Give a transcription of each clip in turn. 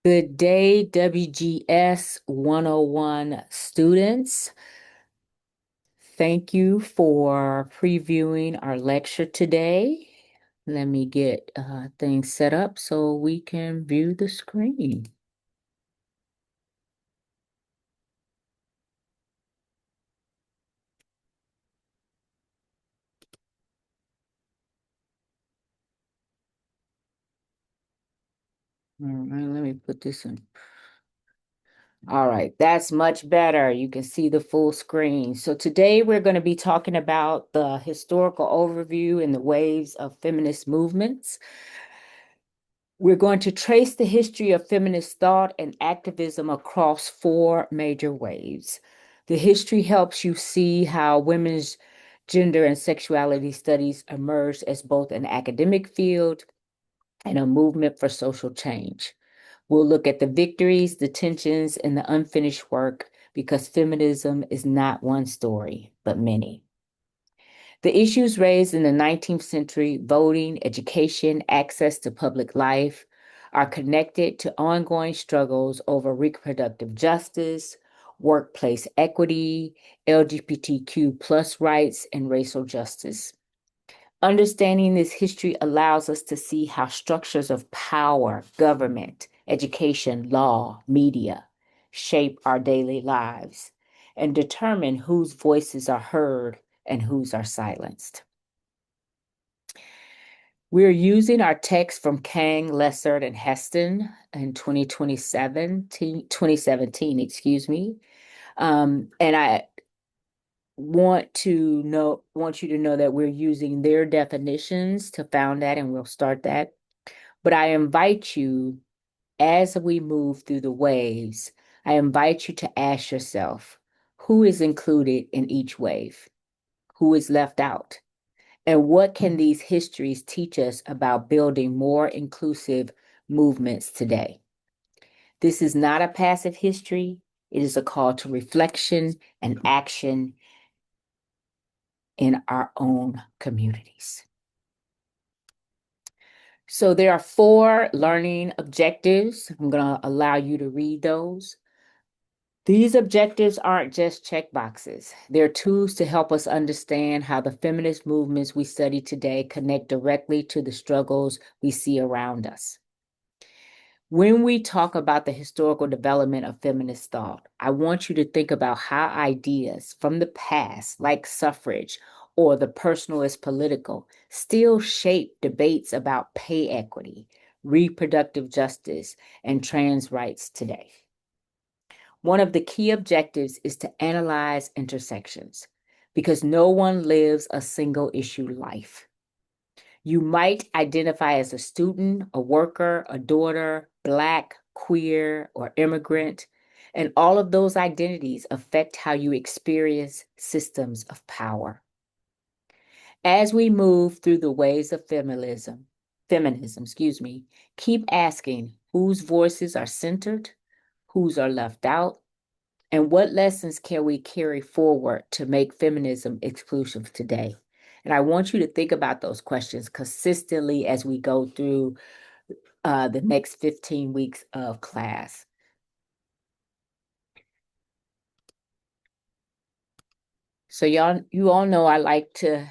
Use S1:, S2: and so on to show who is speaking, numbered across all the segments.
S1: Good day, WGS 101 students. Thank you for previewing our lecture today. Let me get things set up so we can view the screen. All right, let me put this in. All right, that's much better. You can see the full screen. So today we're going to be talking about the historical overview and the waves of feminist movements. We're going to trace the history of feminist thought and activism across four major waves. The history helps you see how women's gender and sexuality studies emerged as both an academic field and a movement for social change. We'll look at the victories, the tensions, and the unfinished work because feminism is not one story, but many. The issues raised in the 19th century, voting, education, access to public life, are connected to ongoing struggles over reproductive justice, workplace equity, LGBTQ plus rights, and racial justice. Understanding this history allows us to see how structures of power, government, education, law, media shape our daily lives and determine whose voices are heard and whose are silenced. We're using our text from Kang, Lessard, and Heston in 2017, excuse me. And I want you to know that we're using their definitions to found that, and we'll start that. But I invite you, as we move through the waves, I invite you to ask yourself, who is included in each wave? Who is left out? And what can these histories teach us about building more inclusive movements today? This is not a passive history. It is a call to reflection and action in our own communities. So there are four learning objectives. I'm going to allow you to read those. These objectives aren't just check boxes. They're tools to help us understand how the feminist movements we study today connect directly to the struggles we see around us. When we talk about the historical development of feminist thought, I want you to think about how ideas from the past, like suffrage or the personal is political, still shape debates about pay equity, reproductive justice, and trans rights today. One of the key objectives is to analyze intersections because no one lives a single issue life. You might identify as a student, a worker, a daughter, Black, queer, or immigrant, and all of those identities affect how you experience systems of power. As we move through the waves of feminism, keep asking whose voices are centered, whose are left out, and what lessons can we carry forward to make feminism exclusive today? And I want you to think about those questions consistently as we go through the next 15 weeks of class. So you all know I like to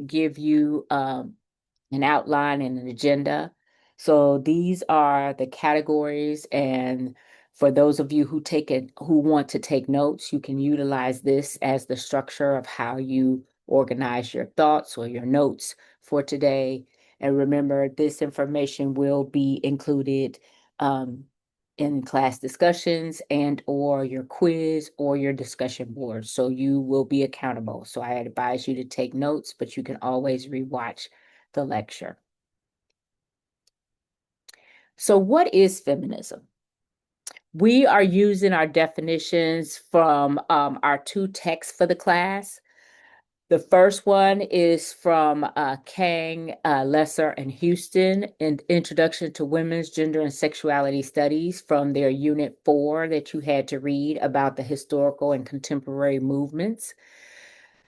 S1: give you an outline and an agenda. So these are the categories, and for those of you who want to take notes, you can utilize this as the structure of how you organize your thoughts or your notes for today. And remember, this information will be included in class discussions and or your quiz or your discussion board. So you will be accountable. So I advise you to take notes, but you can always rewatch the lecture. So what is feminism? We are using our definitions from our two texts for the class. The first one is from Kang, Lessard, and Heston, an Introduction to Women's Gender and Sexuality Studies from their Unit 4 that you had to read about the historical and contemporary movements.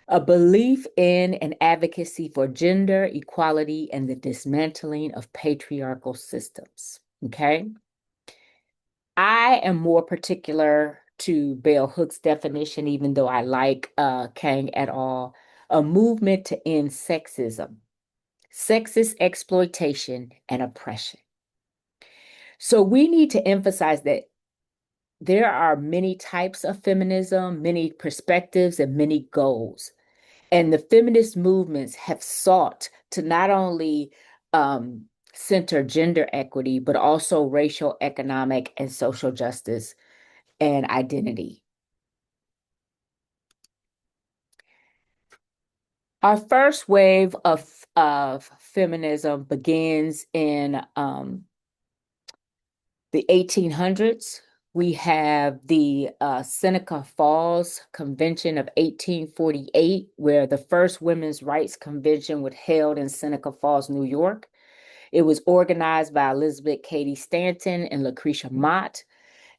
S1: A belief in and advocacy for gender equality and the dismantling of patriarchal systems. Okay. I am more particular to Bell Hook's definition, even though I like Kang et al., a movement to end sexism, sexist exploitation, and oppression. So we need to emphasize that there are many types of feminism, many perspectives, and many goals. And the feminist movements have sought to not only center gender equity, but also racial, economic, and social justice and identity. Our first wave of feminism begins in the 1800s. We have the Seneca Falls Convention of 1848, where the first women's rights convention was held in Seneca Falls, New York. It was organized by Elizabeth Cady Stanton and Lucretia Mott,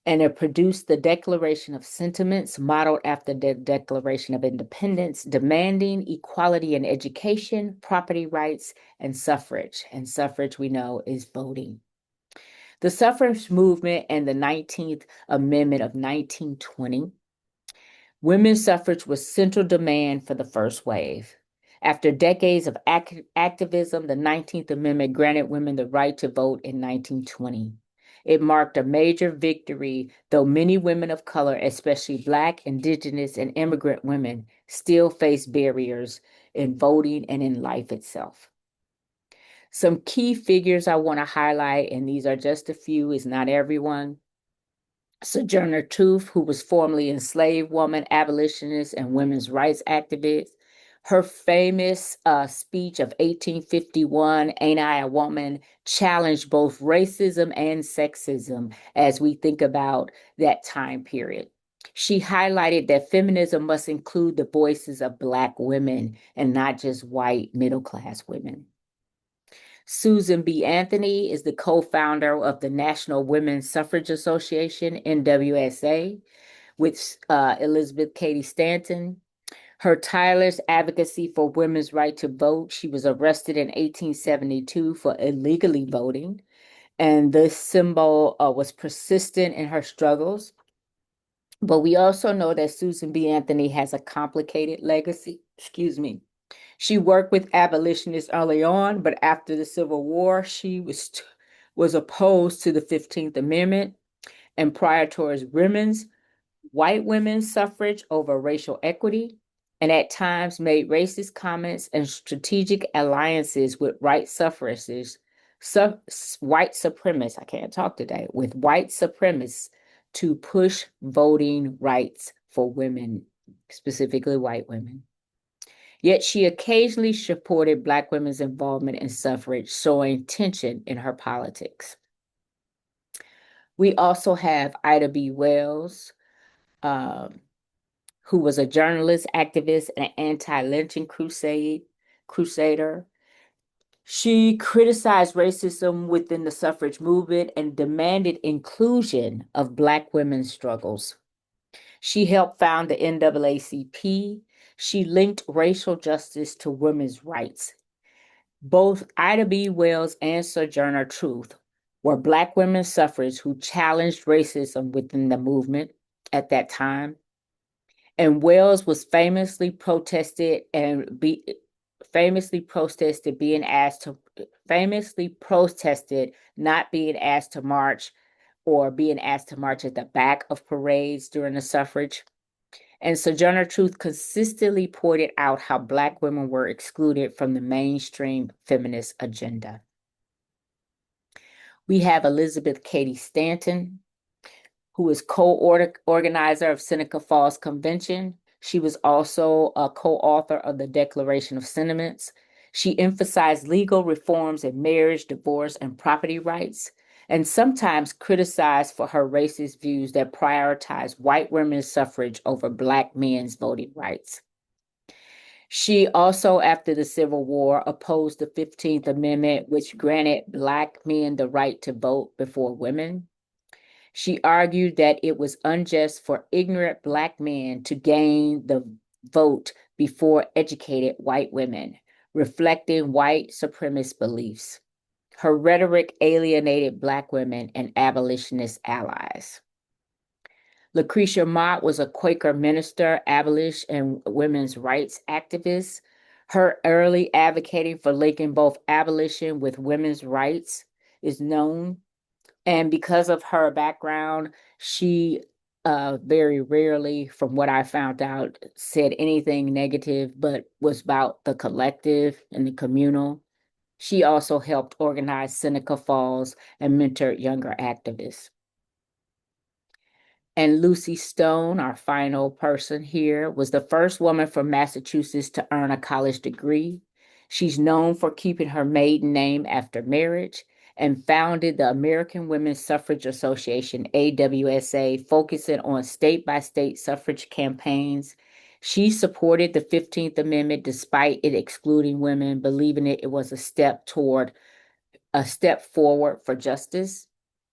S1: and it produced the Declaration of Sentiments, modeled after the Declaration of Independence, demanding equality in education, property rights, and suffrage. And suffrage, we know, is voting. The suffrage movement and the 19th Amendment of 1920. Women's suffrage was central demand for the first wave. After decades of activism, the 19th Amendment granted women the right to vote in 1920. It marked a major victory, though many women of color, especially Black, Indigenous, and immigrant women, still face barriers in voting and in life itself. Some key figures I want to highlight, and these are just a few, is not everyone. Sojourner Truth, who was formerly an enslaved woman, abolitionist, and women's rights activist. Her famous speech of 1851, Ain't I a Woman, challenged both racism and sexism as we think about that time period. She highlighted that feminism must include the voices of Black women and not just white middle-class women. Susan B. Anthony is the co-founder of the National Women's Suffrage Association, NWSA, with Elizabeth Cady Stanton. Her tireless advocacy for women's right to vote. She was arrested in 1872 for illegally voting, and this symbol was persistent in her struggles. But we also know that Susan B. Anthony has a complicated legacy. Excuse me. She worked with abolitionists early on, but after the Civil War, she was opposed to the 15th Amendment and prior towards white women's suffrage over racial equity, and at times made racist comments and strategic alliances with white suffragists, white supremacists, I can't talk today, with white supremacists to push voting rights for women, specifically white women. Yet she occasionally supported Black women's involvement in suffrage, showing tension in her politics. We also have Ida B. Wells, who was a journalist, activist, and an anti-lynching crusader. She criticized racism within the suffrage movement and demanded inclusion of Black women's struggles. She helped found the NAACP. She linked racial justice to women's rights. Both Ida B. Wells and Sojourner Truth were Black women's suffragists who challenged racism within the movement at that time. And Wells was famously protested not being asked to march or being asked to march at the back of parades during the suffrage. And Sojourner Truth consistently pointed out how Black women were excluded from the mainstream feminist agenda. We have Elizabeth Cady Stanton, who is co-organizer of Seneca Falls Convention. She was also a co-author of the Declaration of Sentiments. She emphasized legal reforms in marriage, divorce, and property rights, and sometimes criticized for her racist views that prioritize white women's suffrage over Black men's voting rights. She also, after the Civil War, opposed the 15th Amendment, which granted Black men the right to vote before women. She argued that it was unjust for ignorant Black men to gain the vote before educated white women, reflecting white supremacist beliefs. Her rhetoric alienated Black women and abolitionist allies. Lucretia Mott was a Quaker minister, abolitionist, and women's rights activist. Her early advocating for linking both abolition with women's rights is known. And because of her background, she very rarely, from what I found out, said anything negative, but was about the collective and the communal. She also helped organize Seneca Falls and mentored younger activists. And Lucy Stone, our final person here, was the first woman from Massachusetts to earn a college degree. She's known for keeping her maiden name after marriage and founded the American Women's Suffrage Association, AWSA, focusing on state-by-state suffrage campaigns. She supported the 15th Amendment despite it excluding women, believing it was a step forward for justice.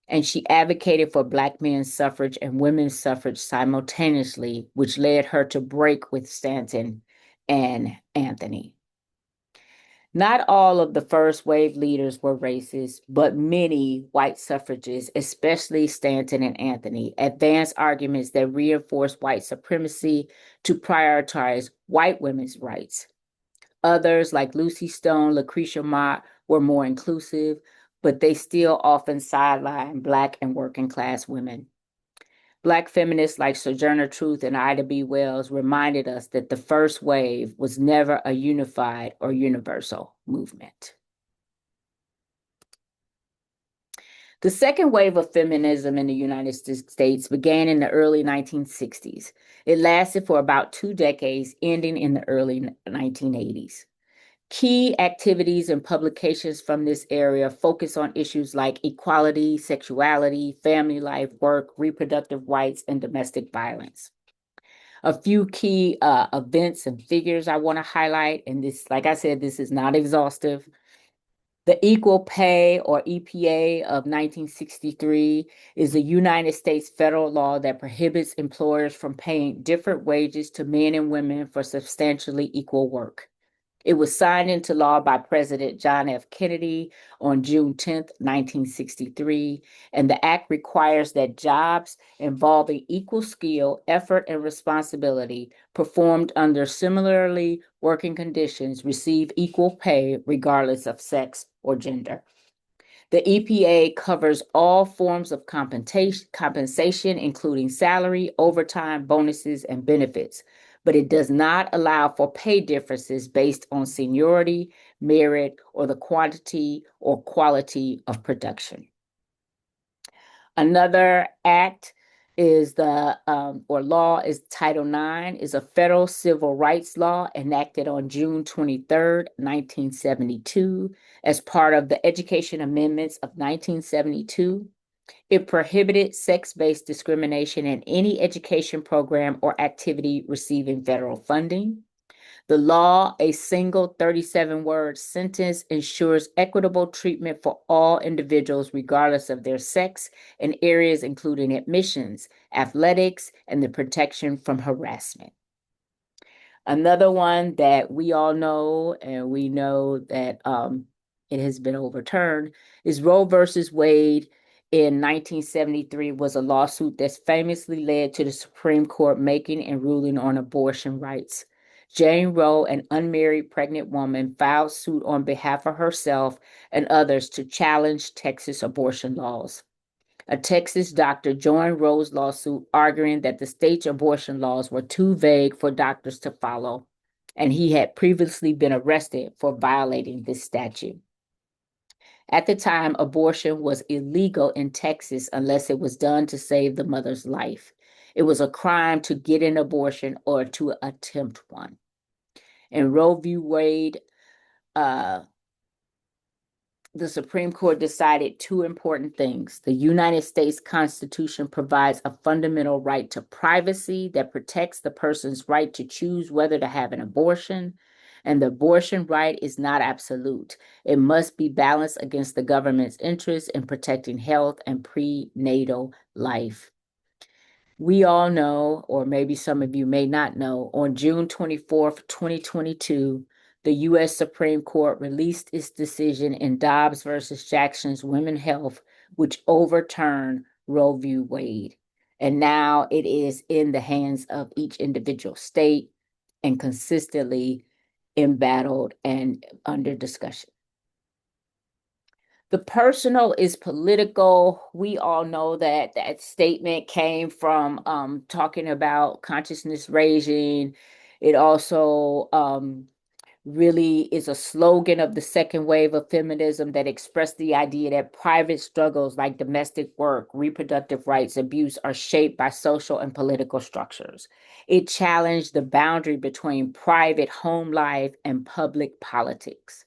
S1: And she advocated for Black men's suffrage and women's suffrage simultaneously, which led her to break with Stanton and Anthony. Not all of the first wave leaders were racist, but many white suffragists, especially Stanton and Anthony, advanced arguments that reinforced white supremacy to prioritize white women's rights. Others, like Lucy Stone, Lucretia Mott, were more inclusive, but they still often sideline Black and working class women. Black feminists like Sojourner Truth and Ida B. Wells reminded us that the first wave was never a unified or universal movement. The second wave of feminism in the United States began in the early 1960s. It lasted for about 2 decades, ending in the early 1980s. Key activities and publications from this area focus on issues like equality, sexuality, family life, work, reproductive rights, and domestic violence. A few key events and figures I want to highlight, and this, like I said, this is not exhaustive. The Equal Pay, or EPA, of 1963 is a United States federal law that prohibits employers from paying different wages to men and women for substantially equal work. It was signed into law by President John F. Kennedy on June 10, 1963, and the act requires that jobs involving equal skill, effort, and responsibility performed under similarly working conditions receive equal pay regardless of sex or gender. The EPA covers all forms of compensation, including salary, overtime, bonuses, and benefits, but it does not allow for pay differences based on seniority, merit, or the quantity or quality of production. Another act is law is Title IX, is a federal civil rights law enacted on June 23rd, 1972, as part of the Education Amendments of 1972. It prohibited sex-based discrimination in any education program or activity receiving federal funding. The law, a single 37-word sentence, ensures equitable treatment for all individuals regardless of their sex in areas including admissions, athletics, and the protection from harassment. Another one that we all know, and we know that it has been overturned, is Roe versus Wade in 1973 was a lawsuit that famously led to the Supreme Court making and ruling on abortion rights. Jane Roe, an unmarried pregnant woman, filed suit on behalf of herself and others to challenge Texas abortion laws. A Texas doctor joined Roe's lawsuit, arguing that the state's abortion laws were too vague for doctors to follow, and he had previously been arrested for violating this statute. At the time, abortion was illegal in Texas unless it was done to save the mother's life. It was a crime to get an abortion or to attempt one. In Roe v. Wade, the Supreme Court decided 2 important things. The United States Constitution provides a fundamental right to privacy that protects the person's right to choose whether to have an abortion. And the abortion right is not absolute. It must be balanced against the government's interest in protecting health and prenatal life. We all know, or maybe some of you may not know, on June 24th, 2022, the U.S. Supreme Court released its decision in Dobbs versus Jackson's Women's Health, which overturned Roe v. Wade. And now it is in the hands of each individual state and consistently embattled and under discussion. The personal is political. We all know that that statement came from talking about consciousness raising. It also really is a slogan of the second wave of feminism that expressed the idea that private struggles like domestic work, reproductive rights abuse are shaped by social and political structures. It challenged the boundary between private home life and public politics.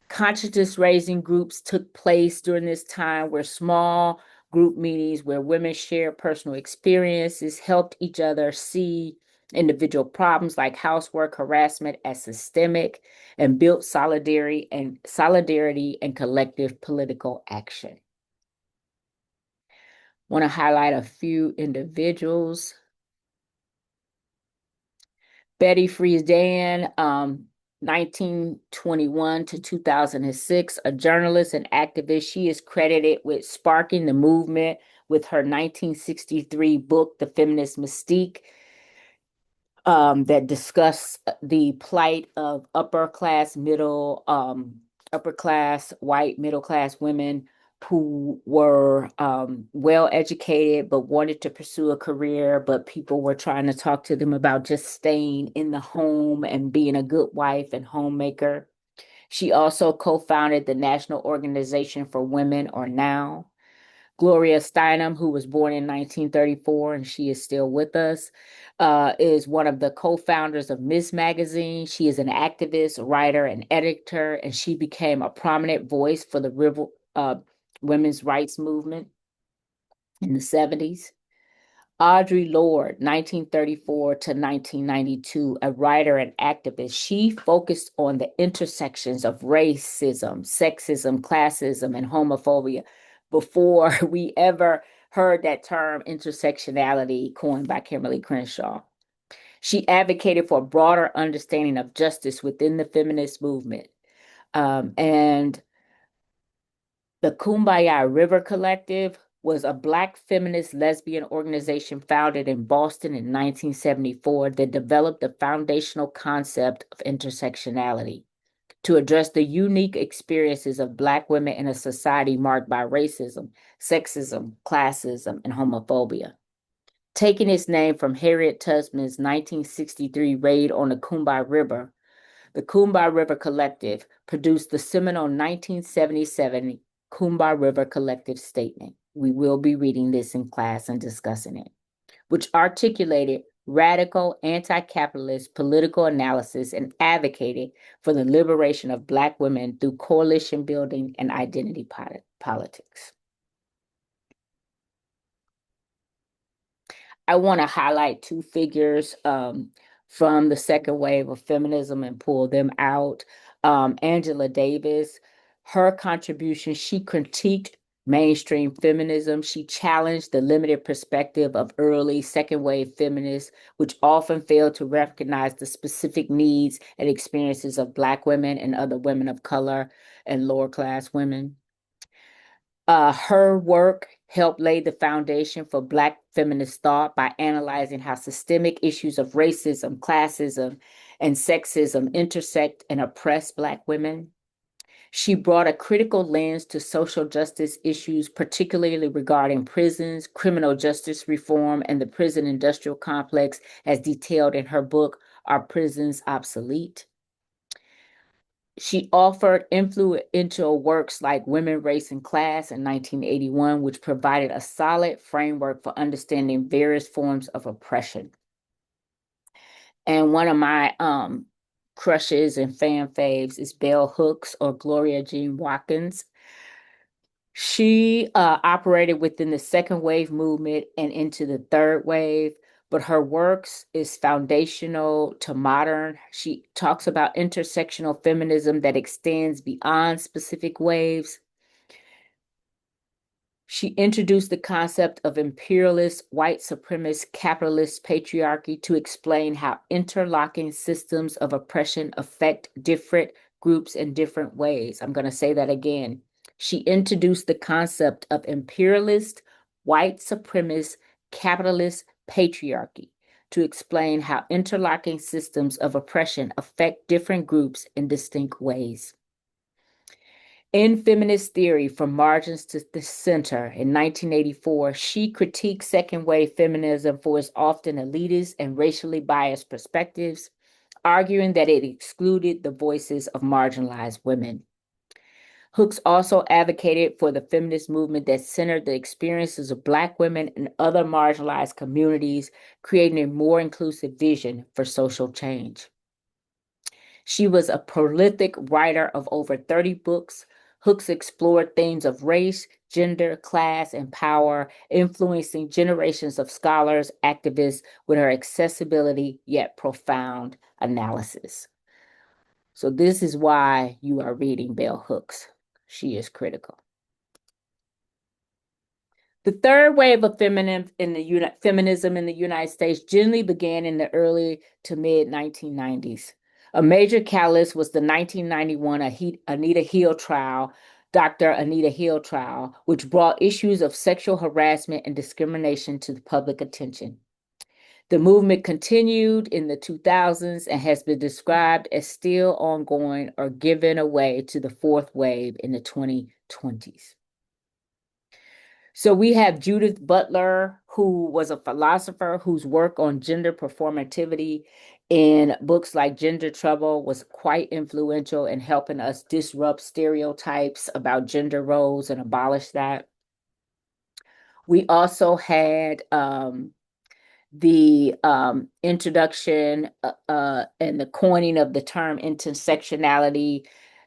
S1: Consciousness raising groups took place during this time where small group meetings where women shared personal experiences, helped each other see individual problems like housework harassment as systemic, and built solidarity and collective political action. I want to highlight a few individuals. Betty Friedan, 1921 to 2006, a journalist and activist. She is credited with sparking the movement with her 1963 book, The Feminist Mystique, that discussed the plight of upper class, white middle class women who were well educated but wanted to pursue a career, but people were trying to talk to them about just staying in the home and being a good wife and homemaker. She also co-founded the National Organization for Women, or NOW. Gloria Steinem, who was born in 1934, and she is still with us, is one of the co-founders of Ms. Magazine. She is an activist, writer, and editor, and she became a prominent voice for the women's rights movement in the 70s. Audre Lorde, 1934 to 1992, a writer and activist. She focused on the intersections of racism, sexism, classism, and homophobia before we ever heard that term intersectionality coined by Kimberlé Crenshaw. She advocated for a broader understanding of justice within the feminist movement. And the Kumbaya River Collective was a Black feminist lesbian organization founded in Boston in 1974 that developed the foundational concept of intersectionality to address the unique experiences of Black women in a society marked by racism, sexism, classism, and homophobia. Taking its name from Harriet Tubman's 1963 raid on the Combahee River, the Combahee River Collective produced the seminal 1977 Combahee River Collective Statement. We will be reading this in class and discussing it, which articulated radical anti-capitalist political analysis and advocated for the liberation of Black women through coalition building and identity politics. I want to highlight two figures from the second wave of feminism and pull them out. Angela Davis, her contribution, she critiqued mainstream feminism. She challenged the limited perspective of early second wave feminists, which often failed to recognize the specific needs and experiences of Black women and other women of color and lower class women. Her work helped lay the foundation for Black feminist thought by analyzing how systemic issues of racism, classism, and sexism intersect and oppress Black women. She brought a critical lens to social justice issues, particularly regarding prisons, criminal justice reform, and the prison industrial complex, as detailed in her book, Are Prisons Obsolete? She offered influential works like Women, Race, and Class in 1981, which provided a solid framework for understanding various forms of oppression. And one of my crushes and fan faves is Bell Hooks, or Gloria Jean Watkins. She operated within the second wave movement and into the third wave, but her works is foundational to modern. She talks about intersectional feminism that extends beyond specific waves. She introduced the concept of imperialist, white supremacist, capitalist patriarchy to explain how interlocking systems of oppression affect different groups in different ways. I'm going to say that again. She introduced the concept of imperialist, white supremacist, capitalist patriarchy to explain how interlocking systems of oppression affect different groups in distinct ways. In Feminist Theory, From Margins to the Center in 1984, she critiqued second wave feminism for its often elitist and racially biased perspectives, arguing that it excluded the voices of marginalized women. Hooks also advocated for the feminist movement that centered the experiences of Black women and other marginalized communities, creating a more inclusive vision for social change. She was a prolific writer of over 30 books. Hooks explored themes of race, gender, class, and power, influencing generations of scholars, activists with her accessibility yet profound analysis. So this is why you are reading Bell Hooks. She is critical. The third wave of feminism in the United States generally began in the early to mid 1990s. A major catalyst was the 1991 Anita Hill trial, Dr. Anita Hill trial, which brought issues of sexual harassment and discrimination to the public attention. The movement continued in the 2000s and has been described as still ongoing or given away to the fourth wave in the 2020s. So we have Judith Butler, who was a philosopher whose work on gender performativity in books like Gender Trouble was quite influential in helping us disrupt stereotypes about gender roles and abolish that. We also had the introduction and the coining of the term intersectionality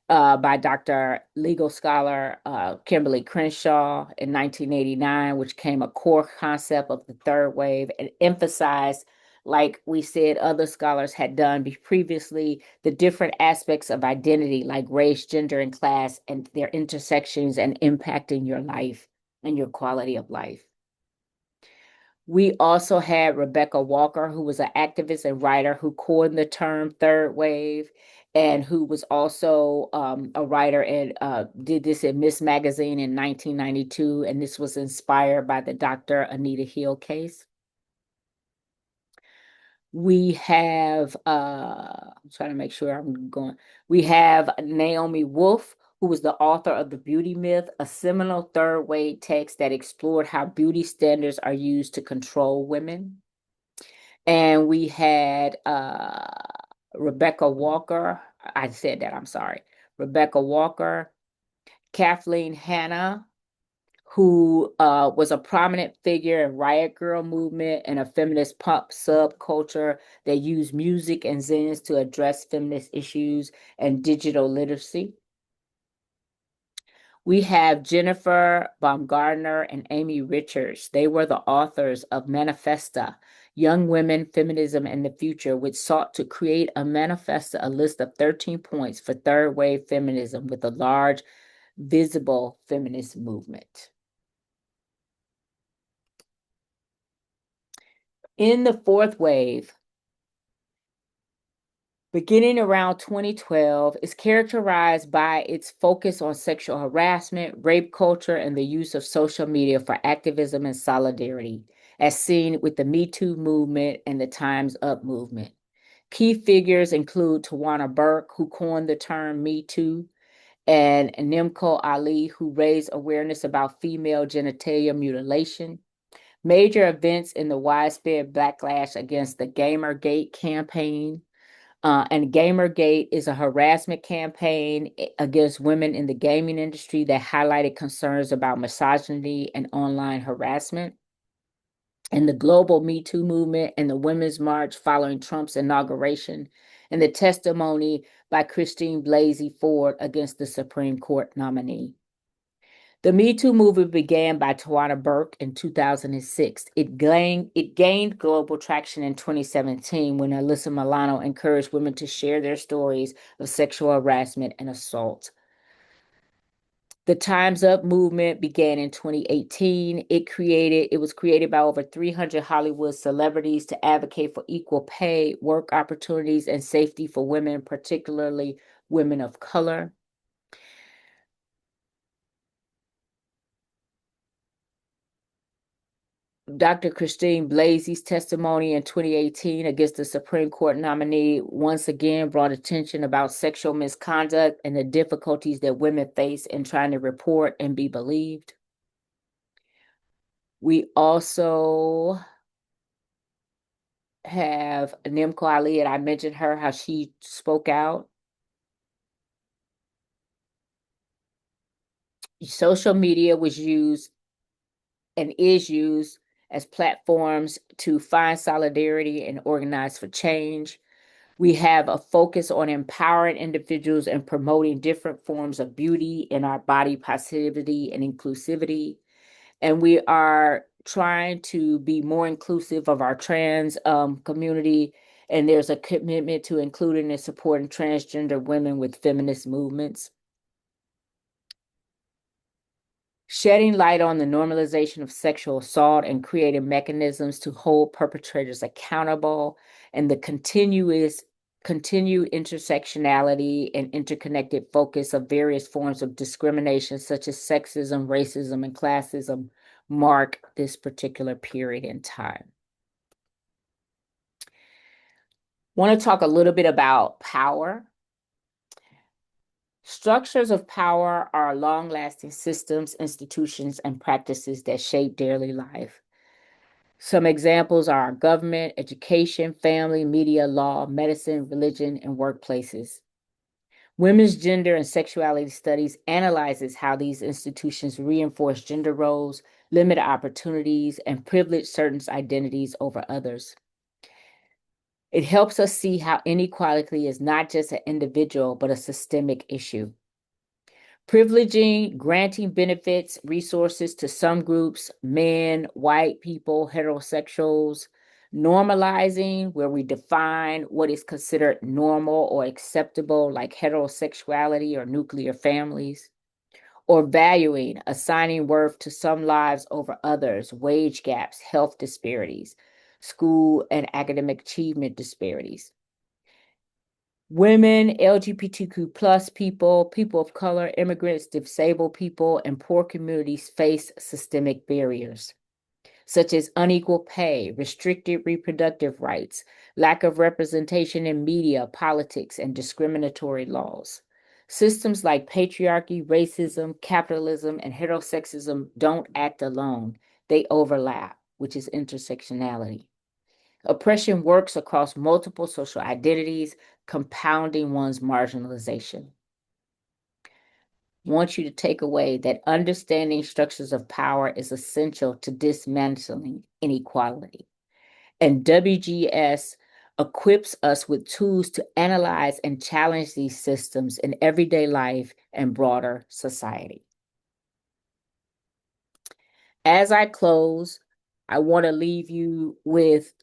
S1: by Dr. legal scholar Kimberlé Crenshaw in 1989, which became a core concept of the third wave and emphasized, like we said, other scholars had done previously, the different aspects of identity like race, gender, and class, and their intersections and impacting your life and your quality of life. We also had Rebecca Walker, who was an activist and writer who coined the term third wave and who was also a writer and did this in Miss Magazine in 1992. And this was inspired by the Dr. Anita Hill case. We have, I'm trying to make sure I'm going, we have Naomi Wolf, who was the author of The Beauty Myth, a seminal third wave text that explored how beauty standards are used to control women. And we had Rebecca Walker, I said that, I'm sorry, Rebecca Walker, Kathleen Hanna, who was a prominent figure in Riot Girl movement and a feminist pop subculture that used music and zines to address feminist issues and digital literacy. We have Jennifer Baumgardner and Amy Richards. They were the authors of Manifesta, Young Women, Feminism, and the Future, which sought to create a manifesto, a list of 13 points for third wave feminism with a large, visible feminist movement. In the fourth wave, beginning around 2012, is characterized by its focus on sexual harassment, rape culture, and the use of social media for activism and solidarity, as seen with the Me Too movement and the Time's Up movement. Key figures include Tawana Burke, who coined the term Me Too, and Nimco Ali, who raised awareness about female genitalia mutilation. Major events in the widespread backlash against the Gamergate campaign. And Gamergate is a harassment campaign against women in the gaming industry that highlighted concerns about misogyny and online harassment. And the global Me Too movement and the Women's March following Trump's inauguration, and the testimony by Christine Blasey Ford against the Supreme Court nominee. The Me Too movement began by Tawana Burke in 2006. It gained global traction in 2017 when Alyssa Milano encouraged women to share their stories of sexual harassment and assault. The Time's Up movement began in 2018. It was created by over 300 Hollywood celebrities to advocate for equal pay, work opportunities, and safety for women, particularly women of color. Dr. Christine Blasey's testimony in 2018 against the Supreme Court nominee once again brought attention about sexual misconduct and the difficulties that women face in trying to report and be believed. We also have Nimco Ali, and I mentioned her, how she spoke out. Social media was used and is used as platforms to find solidarity and organize for change. We have a focus on empowering individuals and promoting different forms of beauty in our body positivity and inclusivity. And we are trying to be more inclusive of our trans community. And there's a commitment to including and supporting transgender women with feminist movements. Shedding light on the normalization of sexual assault and creating mechanisms to hold perpetrators accountable, and the continued intersectionality and interconnected focus of various forms of discrimination, such as sexism, racism, and classism, mark this particular period in time. I want to talk a little bit about power. Structures of power are long-lasting systems, institutions, and practices that shape daily life. Some examples are government, education, family, media, law, medicine, religion, and workplaces. Women's Gender and Sexuality Studies analyzes how these institutions reinforce gender roles, limit opportunities, and privilege certain identities over others. It helps us see how inequality is not just an individual, but a systemic issue. Privileging, granting benefits, resources to some groups, men, white people, heterosexuals, normalizing, where we define what is considered normal or acceptable, like heterosexuality or nuclear families, or valuing, assigning worth to some lives over others, wage gaps, health disparities, school and academic achievement disparities. Women, LGBTQ plus people, people of color, immigrants, disabled people, and poor communities face systemic barriers, such as unequal pay, restricted reproductive rights, lack of representation in media, politics, and discriminatory laws. Systems like patriarchy, racism, capitalism, and heterosexism don't act alone. They overlap, which is intersectionality. Oppression works across multiple social identities, compounding one's marginalization. I want you to take away that understanding structures of power is essential to dismantling inequality. And WGS equips us with tools to analyze and challenge these systems in everyday life and broader society. As I close, I want to leave you with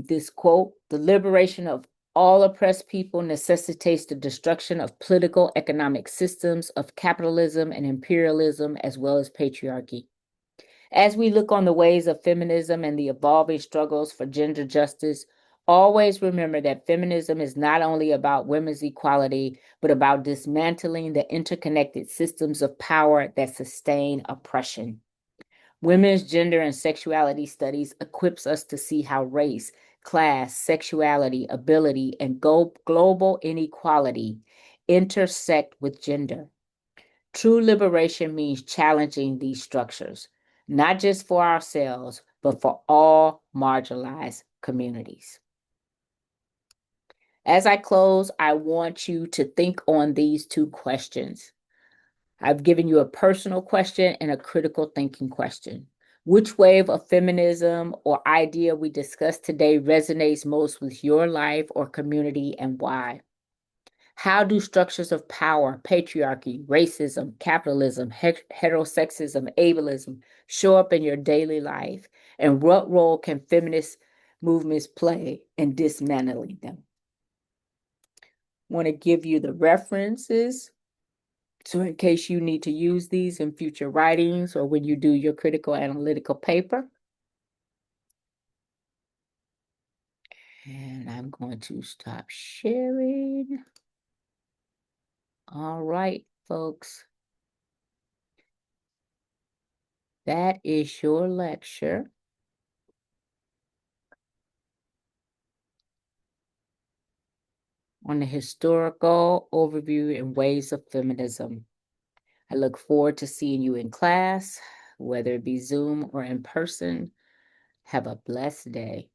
S1: this quote: "The liberation of all oppressed people necessitates the destruction of political economic systems of capitalism and imperialism, as well as patriarchy." As we look on the ways of feminism and the evolving struggles for gender justice, always remember that feminism is not only about women's equality, but about dismantling the interconnected systems of power that sustain oppression. Women's Gender and Sexuality Studies equips us to see how race, class, sexuality, ability, and global inequality intersect with gender. True liberation means challenging these structures, not just for ourselves, but for all marginalized communities. As I close, I want you to think on these two questions. I've given you a personal question and a critical thinking question. Which wave of feminism or idea we discussed today resonates most with your life or community, and why? How do structures of power, patriarchy, racism, capitalism, heterosexism, ableism show up in your daily life? And what role can feminist movements play in dismantling them? I want to give you the references So in case you need to use these in future writings or when you do your critical analytical paper. And I'm going to stop sharing. All right, folks. That is your lecture on the historical overview and ways of feminism. I look forward to seeing you in class, whether it be Zoom or in person. Have a blessed day.